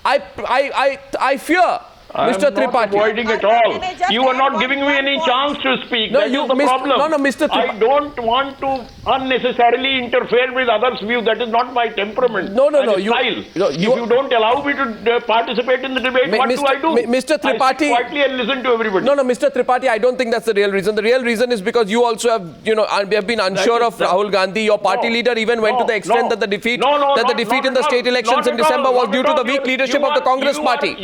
I fear, Mr. Tripathi. I'm not avoiding at all. You are not giving me any chance to speak. No, that you is the problem. No, Mr. Tripathi. I don't want to unnecessarily interfere with others' views. That is not my temperament. No. Style. If you don't allow me to participate in the debate, what do I do? Mr. Tripathi. I sit quietly and listen to everybody. No, Mr. Tripathi, I don't think that's the real reason. The real reason is because you also have been unsure of Rahul Gandhi. Your party leader even went to the extent that the defeat in the state elections in December was due to the weak leadership of the Congress party.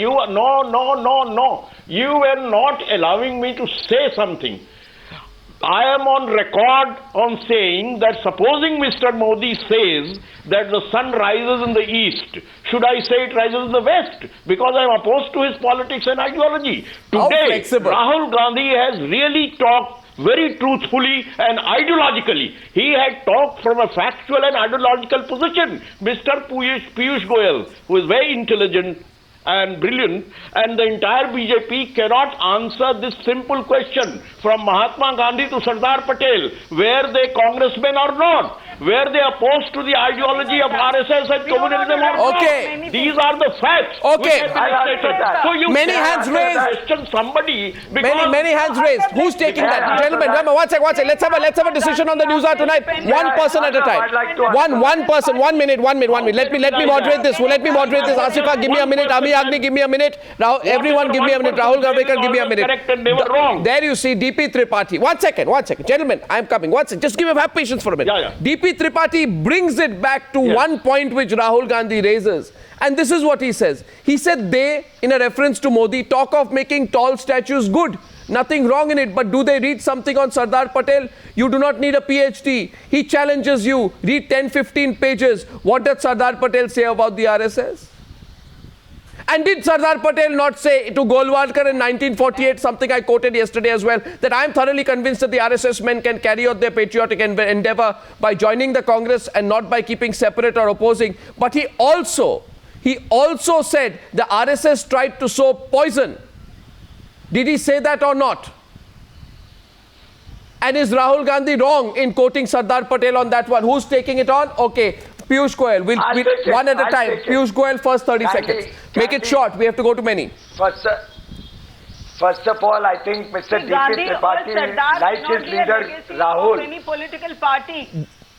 No. You were not allowing me to say something. I am on record on saying that supposing Mr. Modi says that the sun rises in the east, should I say it rises in the west? Because I am opposed to his politics and ideology. Today, Rahul Gandhi has really talked very truthfully and ideologically. He had talked from a factual and ideological position. Mr. Piyush Goyal, who is very intelligent and brilliant, and the entire BJP cannot answer this simple question from Mahatma Gandhi to Sardar Patel, were they congressmen or not? Were they opposed to the ideology of RSS and communalism or not? Okay. These are the facts. Okay. So you many hands raised. Question somebody. Many hands raised. Who's taking that? Gentlemen, one second. Let's have a decision on the news hour tonight. One person at a time. One person. 1 minute. Let me moderate this. Asifa, give me a minute. Ami Agni, give me a minute. Everyone, give me a minute. Rahul Gavekar, give me a minute. Correct and they were wrong. There you see DP Tripathi. One second. Gentlemen, I'm coming. Just have patience for a minute. Yeah. DP Tripathi brings it back to one point which Rahul Gandhi raises. And this is what he says. He said they, in a reference to Modi, talk of making tall statues good. Nothing wrong in it, but do they read something on Sardar Patel? You do not need a PhD. He challenges you. Read 10-15 pages. What does Sardar Patel say about the RSS? And did Sardar Patel not say to Golwalkar in 1948, something I quoted yesterday as well, that I am thoroughly convinced that the RSS men can carry out their patriotic endeavor by joining the Congress and not by keeping separate or opposing. But he also said the RSS tried to sow poison. Did he say that or not? And is Rahul Gandhi wrong in quoting Sardar Patel on that one? Who's taking it on? Okay. Piyush Goyal, we'll one at a time. Piyush Goyal, first 30 seconds. Make it short. We have to go to many. First of all, I think Mr. DP Tripathi, like his leader Rahul. Any political party.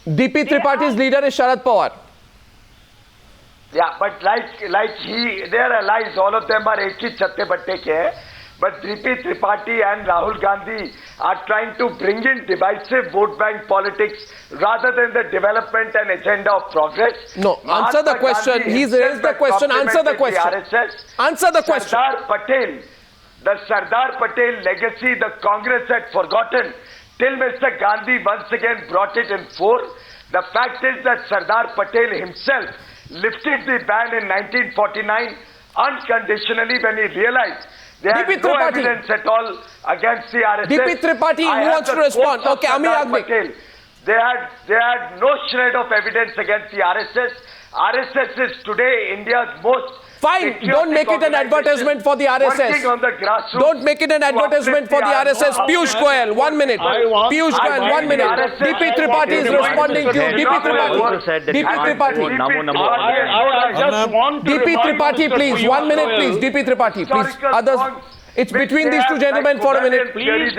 DP Tripathi's leader is Sharad Pawar. Yeah, but like he, their allies, all of them are ek hi chatte batte ke. But DP Tripathi and Rahul Gandhi are trying to bring in divisive vote bank politics rather than the development and agenda of progress. No, answer the question. He's raised the question. Answer the question. Answer the question. The Sardar Patel legacy, the Congress had forgotten till Mr. Gandhi once again brought it in fore. The fact is that Sardar Patel himself lifted the ban in 1949 unconditionally when he realized there is no evidence at all against the RSS. DP Tripathi, who wants to respond? Okay, Ami Agni. They had no shred of evidence against the RSS. RSS is today India's most... Fine, don't make it an advertisement for the RSS. Don't make it an advertisement for the RSS. Piyush Goyal, 1 minute. Piyush Goyal, 1 minute. DP Tripathi is responding to you. DP Tripathi, please. 1 minute, please. DP Tripathi, please. Others, it's between these two gentlemen for a minute. Please,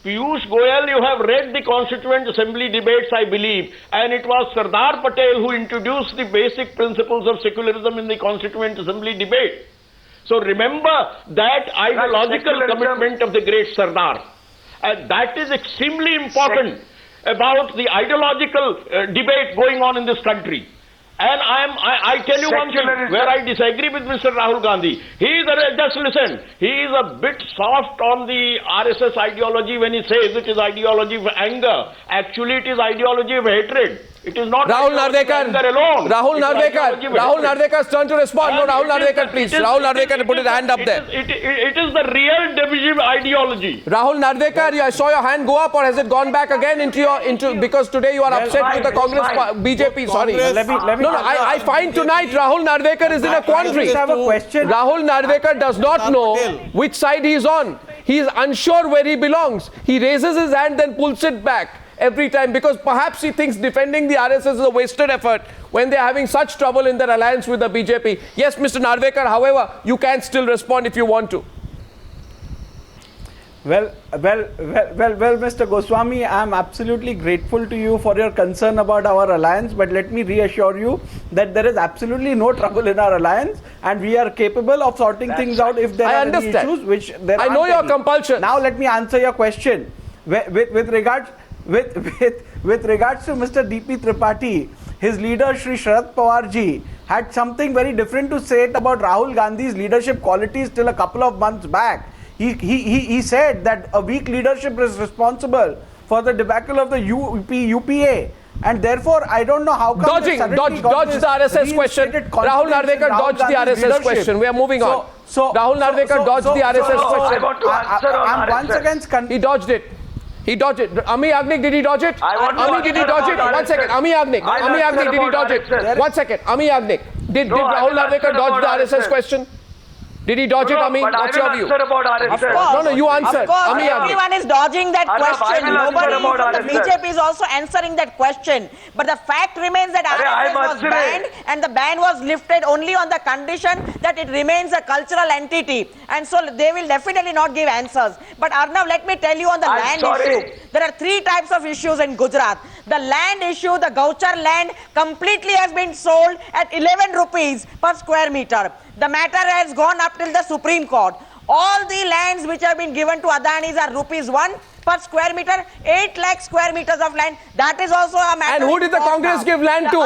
Piyush Goyal, you have read the Constituent Assembly debates, I believe, and it was Sardar Patel who introduced the basic principles of secularism in the Constituent Assembly debate. So remember that ideological commitment of the great Sardar. And that is extremely important about the ideological debate going on in this country. And I tell you one thing where I disagree with Mr. Rahul Gandhi. Just listen, he is a bit soft on the RSS ideology when he says it is ideology of anger. Actually, it is ideology of hatred. It is not Rahul Narvekar alone. Rahul Narvekar's turn to respond. No, Rahul Narvekar, please. Rahul Narvekar put his hand up there. It is the real divisive ideology. Rahul Narvekar, I saw your hand go up, or has it gone back again into because today you are upset with the Congress, BJP, sorry. I find tonight Rahul Narvekar is in a quandary. Rahul Narvekar does not know which side he is on. He is unsure where he belongs. He raises his hand, then pulls it back. every time, because perhaps he thinks defending the RSS is a wasted effort when they're having such trouble in their alliance with the BJP. Yes, Mr. Narvekar, however, you can still respond if you want to. Well, Mr. Goswami, I am absolutely grateful to you for your concern about our alliance, but let me reassure you that there is absolutely no trouble in our alliance, and we are capable of sorting things out if there are any issues, which there I aren't know your any. compulsion. Now let me answer your question. With regards to Mr. DP Tripathi, his leader Shri Sharad Pawar ji had something very different to say about Rahul Gandhi's leadership qualities till a couple of months back. He said that a weak leadership is responsible for the debacle of the UPA, and therefore I don't know how come Dodge the RSS question. Rahul Narvekar dodged the RSS question. We are moving on. Rahul Narvekar dodged the RSS question. I want to answer on RSS. He dodged it. He dodged it. Ami Yagnik, did he dodge it? Ami, did he dodge it? 1 second. Ami Yagnik, did he dodge it? 1 second. Ami Yagnik, did Rahul Narvekar dodge the RSS question? Did he dodge it, Ami? What's your view? No, you answered. Of course, Ami Yagnik. everyone is dodging that question. Nobody from the RSS. BJP is also answering that question. But the fact remains that RSS was banned, and the ban was lifted only on the condition that it remains a cultural entity. And so they will definitely not give answers. But Arnav, let me tell you on the land issue. There are 3 types of issues in Gujarat. The land issue, the Gauchar land, completely has been sold at 11 rupees per square meter. The matter has gone up till the Supreme Court. All the lands which have been given to Adanis are rupees 1 per square meter, 8 lakh square meters of land. That is also a matter. And who did the Congress give land to?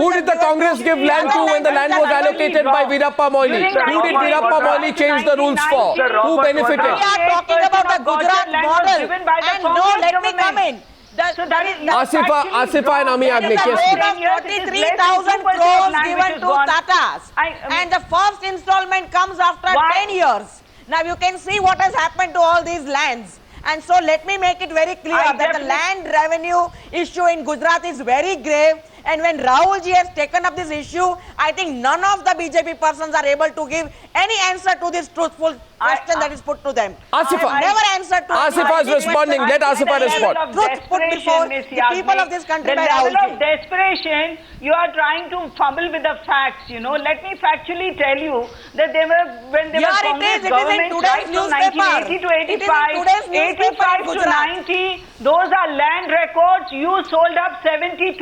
Who did the Congress give land to when the land was allocated by Veerappa Moily? Who did Veerappa Moily change the rules for? Who benefited? We are talking about the Gujarat model. And no, let me come in. Asifa and Ami Yagnik, There is yes. a loan of 43,000 crores given to Tatas. And the first installment comes after 10 years. Now you can see what has happened to all these lands. And so let me make it very clear that the land revenue issue in Gujarat is very grave. And when Rahul ji has taken up this issue, I think none of the BJP persons are able to give any answer to this truthful question that is put to them. Asifa, Never answered to Asifa is responding. Let Asifa respond. Truth put before the people of this country by Rahul The level ji. of desperation, you are trying to fumble with the facts, you know. Let me factually tell you that they were, when they were Congress governments, right from 1980 to 85, 85 to 90, those are land records. You sold up 72%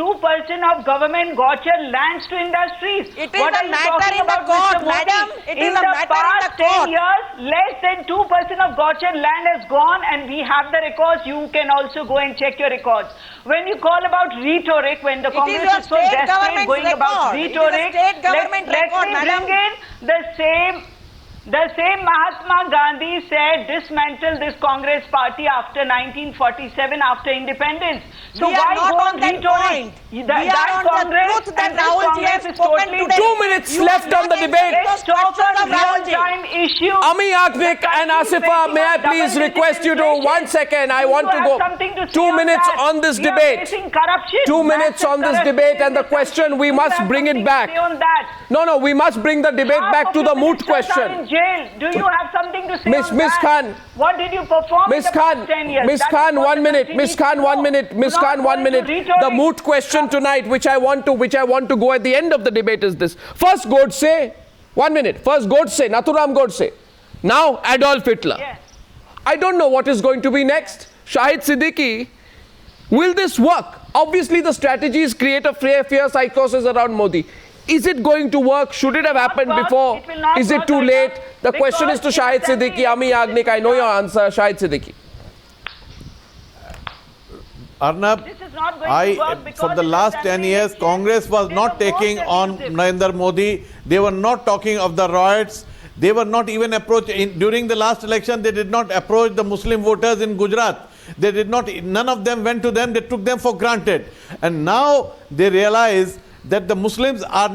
of government Gauchar lands to industries. It is a matter in the court, madam. It is a matter in the past 10 court. years, less than 2% of Gauchar land has gone, and we have the records. You can also go and check your records. When you call about rhetoric, when the Congress your is so state desperate government's going about record. It is a rhetoric, state government let record, me madam. bring in the same Mahatma Gandhi said dismantle this Congress party after 1947, after independence. So We are why not go on that rhetoric? point. We are on the truth that and this Rahul ji Congress has is spoken totally today. 2 minutes You left have on the not debate. answered Let's the talk question on of Rahul ji. real-time issues. Ami Yagnik and Asifa, may I please request you to 1 second? I want to go. 2 minutes on this debate. 2 minutes on this debate, and the question, we must bring it back. No, we must bring the debate back to the moot question. Do you have something to say Miss on that? Khan. What did you perform Miss in the Khan, past 10 years? Miss That is Khan, what 1 the minute. country Miss needs Khan, to 1 know. minute. Miss Do not Khan, go 1 into minute. rhetoric. The moot question tonight, which I want to go at the end of the debate, is this. First, Godse. 1 minute. First, Godse, Nathuram Godse. Now, Adolf Hitler. Yes. I don't know what is going to be next. Shahid Siddiqui, will this work? Obviously, the strategies create a fear psychosis around Modi. Is it going to work? Should it have happened work. before? It will not Is it work too like late? that. The question is to Because Shahid instantly Siddiqui, Ami Yagnik. I know your answer, Shahid Siddiqui. Arnab, This is not going to work because for the it is last 10 years, definitely- Congress was They not were taking most on elusive. Narendra Modi. They were not talking of the riots. They were not even approaching. During the last election, they did not approach the Muslim voters in Gujarat. They did not, none of them went to them. They took them for granted. And now they realize that the Muslims are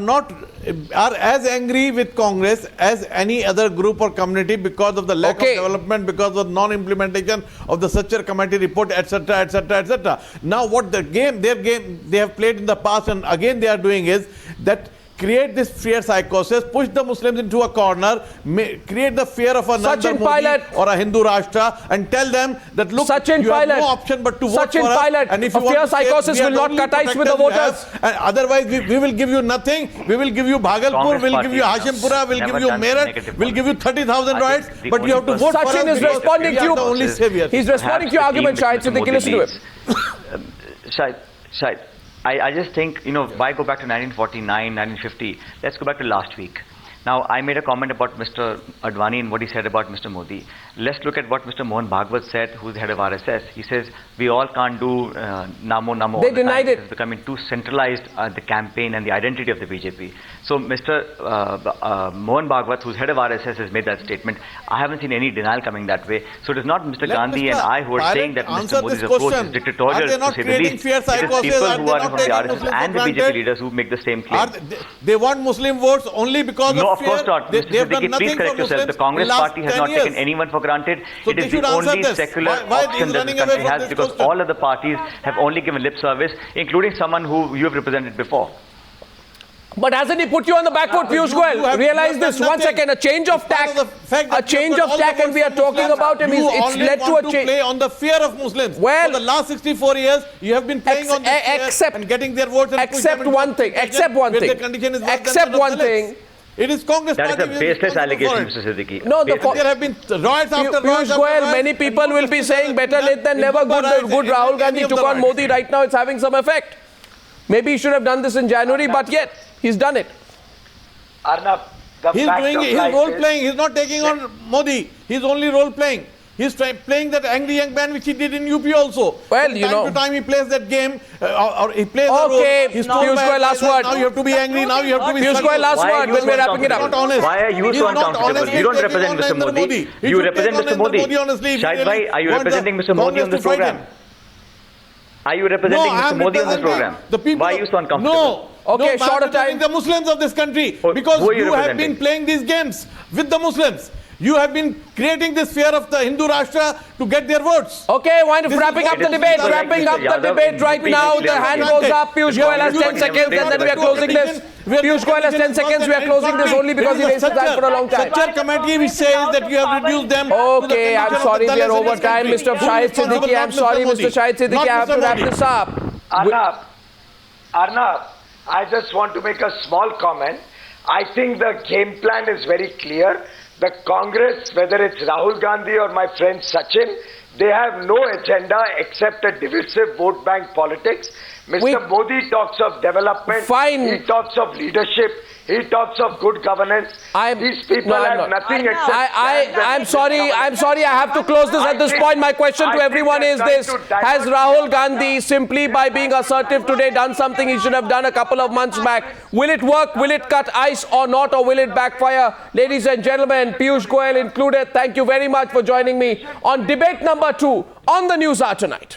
as angry with Congress as any other group or community because of the lack Okay. of development, because of non-implementation of the Sachar Committee report, etc., etc., etc. Now what they have played in the past and again they are doing is that create this fear psychosis, push the Muslims into a corner, create the fear of a Narendra Sachin Modi Pilot or a Hindu Rashtra, and tell them that look, Sachin you Pilot, have no option but to vote Sachin for us. Pilot, And if a you want fear to say psychosis we are will the not only cut ice with the protectors you have, voters. and otherwise we will give you nothing. We will give you Bhagalpur, Congress we'll give you party Hashimpura, we'll never give you done Meerut, negative we'll give you policy. 30,000 I riots, think the but you have to only vote for us. Sachin is because responding we to are you. the only saviors. He's responding to your argument, Shahid Siddiqui. Listen to him. Shahid, I just think, why go back to 1949, 1950? Let's go back to last week. Now, I made a comment about Mr. Advani and what he said about Mr. Modi. Let's look at what Mr. Mohan Bhagwat said, who's the head of RSS. He says, we all can't do Namo. They denied it. It's becoming too centralized, the campaign and the identity of the BJP. So Mr. Mohan Bhagwat, who's head of RSS, has made that statement. I haven't seen any denial coming that way. So it is not Mr. Gandhi and I who are saying that Mr. Modi's approach is dictatorial, to say the least. It is people who are from the RSS and the BJP leaders who make the same claim. They want Muslim votes only because No, of of course fear. not. Mr. They have done Siddiqui, nothing please for correct yourself. Muslims The Congress in the last party has 10 not years. taken anyone for granted. So It they is the should answer only this. secular Why is option that running the away country from has, this because question? all other parties have only given lip service, including someone who you have represented before. But hasn't he put you on the back foot, Piyush Goyal? Realize this. 1 second. A change of tack. A change of tack, and we are talking about him. It's led to a change. Play on the fear of Muslims. Well, for the last 64 years, you have been playing on this fear and getting their votes. And Except one thing. Except one thing. Except one thing. It is Congress That is party a which baseless responsible allegation, for Mr. Siddiqui. No, there have been riots after riots. Piyush Goyal, many people will be saying better late than never. Good Rahul Gandhi took on Modi. Right now, it's having some effect. Maybe he should have done this in January, but yet he's done it. Arnab, the He's fact doing of it. He's life role is- playing. He's not taking on Modi. He's only role playing. He's playing that angry young man which he did in UP also. Well, From you know. time to time he plays that game or he plays Okay, the role. He's Piyush told by Goyal, last advisors, word. Now you have to be angry. Now you have to be Piyush Goyal, last Why are word you when so we're wrapping it up. He's not honest. Why are you He's so not uncomfortable? honest. You don't He's represent taking Mr. on Modi. Narendra He You should represent take on Mr. Narendra Modi. honestly, if he Shahid really bhai, are you wants the representing Mr. Modi on Congress this to fight program? him. Are you representing I Mr. am Modi on this representing program? the people Why are you so uncomfortable? No. Okay, no, short I'm of time. representing the Muslims of this country Who- because who are you you have representing? been playing these games with the Muslims. You have been creating this fear of the Hindu Rashtra to get their votes. Okay, This is wrapping up what the it is. debate. Like Wrapping Mr. up the Yadav debate right in now. UP The hand clearly goes up. Piyush Goyal has 10 seconds, and then we are closing this. Piyush Goyal has 10 seconds. We are closing this only because he raised his hand for a long time. Such a committee which says that you have reduced them. to the Okay, I'm condition of sorry, the we are Dalits in over this time. country. Mr. Who is Shahid responsible? Siddiqui, I'm Not sorry, Modi. Mr. Shahid Siddiqui, Not I have to Mr. wrap Modi. this up. Arnab, I just want to make a small comment. I think the game plan is very clear. The Congress, whether it's Rahul Gandhi or my friend Sachin, they have no agenda except a divisive vote bank politics. Mr. Modi talks of development. Fine. He talks of leadership. He talks of good governance. These people have nothing except... I'm sorry, I have to close this at this point. My question to everyone is this: has Rahul Gandhi, simply by being assertive today, done something he should have done a couple of months back? Will it work? Will it cut ice or not? Or will it backfire? Ladies and gentlemen, Piyush Goyal included, thank you very much for joining me on debate number 2 on the News Hour tonight.